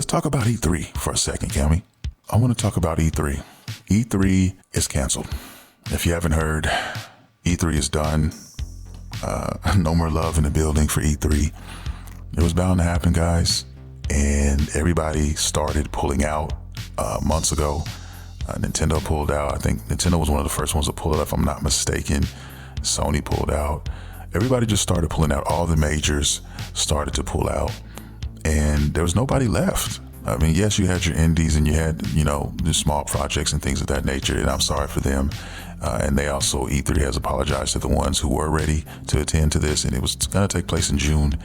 let's talk about E3 for a second, can we? I want to talk about E3. E3 is canceled. If you haven't heard, E3 is done. No more love in the building for E3. It was bound to happen, guys. And everybody started pulling out months ago. Nintendo pulled out. I think Nintendo was one of the first ones to pull it, if I'm not mistaken. Sony pulled out. Everybody just started pulling out. All the majors started to pull out. And there was nobody left. I mean, yes, you had your indies and you had, the small projects and things of that nature. And I'm sorry for them. And they also, E3 has apologized to the ones who were ready to attend to this. And it was going to take place in June.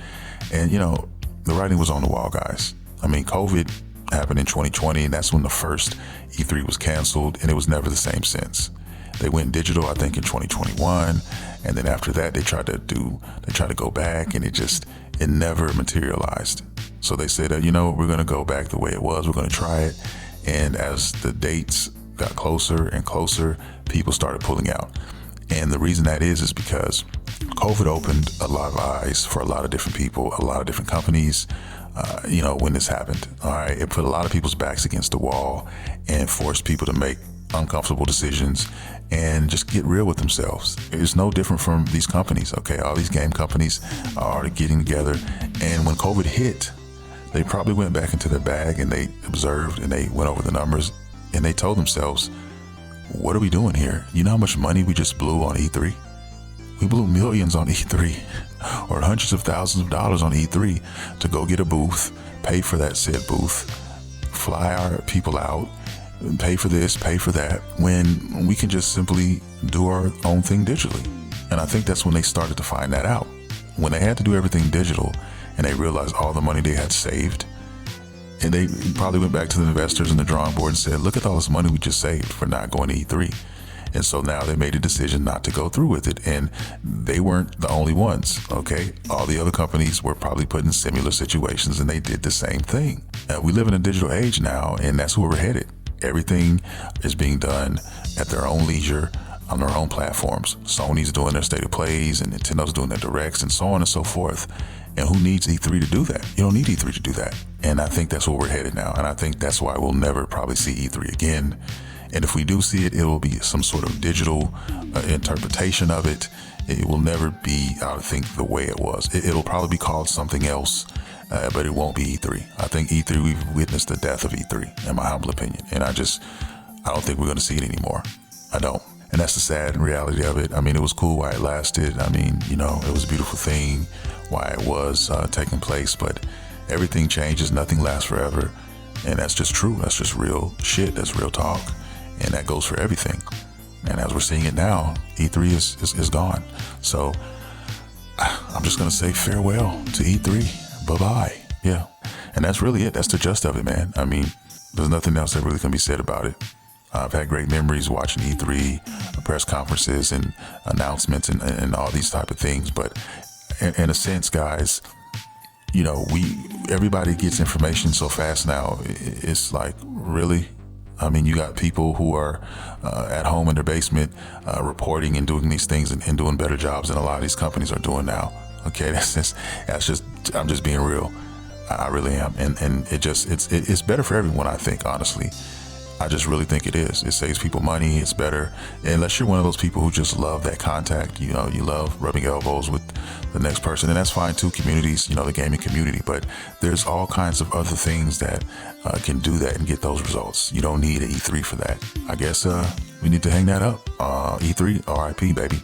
And, the writing was on the wall, guys. I mean, COVID happened in 2020, and that's when the first E3 was canceled, and it was never the same since. They went digital, I think, in 2021, and then after that, they tried to go back, and it never materialized. So they said, we're going to go back the way it was. We're going to try it. And as the dates got closer and closer, people started pulling out. And the reason that is because COVID opened a lot of eyes for a lot of different people, a lot of different companies, when this happened. All right. It put a lot of people's backs against the wall and forced people to make uncomfortable decisions and just get real with themselves. It's no different from these companies. Okay. All these game companies are getting together. And when COVID hit, they probably went back into their bag and they observed and they went over the numbers and they told themselves, what are we doing here? You know how much money we just blew on E3? We blew millions on E3 or hundreds of thousands of dollars on E3 to go get a booth, pay for that said booth, fly our people out, pay for this, pay for that, when we can just simply do our own thing digitally. And I think that's when they started to find that out. When they had to do everything digital and they realized all the money they had saved, and they probably went back to the investors and the drawing board and said, look at all this money we just saved for not going to E3. And so now they made a decision not to go through with it. And they weren't the only ones, okay? All the other companies were probably put in similar situations and they did the same thing. We live in a digital age now, and that's where we're headed. Everything is being done at their own leisure, on their own platforms. Sony's doing their state of plays and Nintendo's doing their directs and so on and so forth. And who needs E3 to do that? You don't need E3 to do that. And I think that's where we're headed now. And I think that's why we'll never probably see E3 again. And if we do see it, it will be some sort of digital interpretation of it. It will never be, I think, the way it was. It'll probably be called something else, but it won't be E3. I think E3, we've witnessed the death of E3, in my humble opinion. And I don't think we're going to see it anymore. I don't. And that's the sad reality of it. I mean, it was cool while it lasted. I mean, it was a beautiful thing while it was taking place, but everything changes. Nothing lasts forever. And that's just true. That's just real shit. That's real talk. And that goes for everything. And as we're seeing it now, E3 is gone. So I'm just going to say farewell to E3. Bye-bye. Yeah. And that's really it. That's the gist of it, man. I mean, there's nothing else that really can be said about it. I've had great memories watching E3, press conferences and announcements and all these type of things. But in a sense, guys, everybody gets information so fast now. It's like, really? I mean, you got people who are at home in their basement reporting and doing these things and doing better jobs than a lot of these companies are doing now. Okay, I'm just being real. I really am. And it's better for everyone, I think, honestly. I just really think it is. It saves people money. It's better. Unless you're one of those people who just love that contact, you love rubbing elbows with the next person. And that's fine too, communities, the gaming community. But there's all kinds of other things that can do that and get those results. You don't need an E3 for that. I guess we need to hang that up. E3, R.I.P, baby.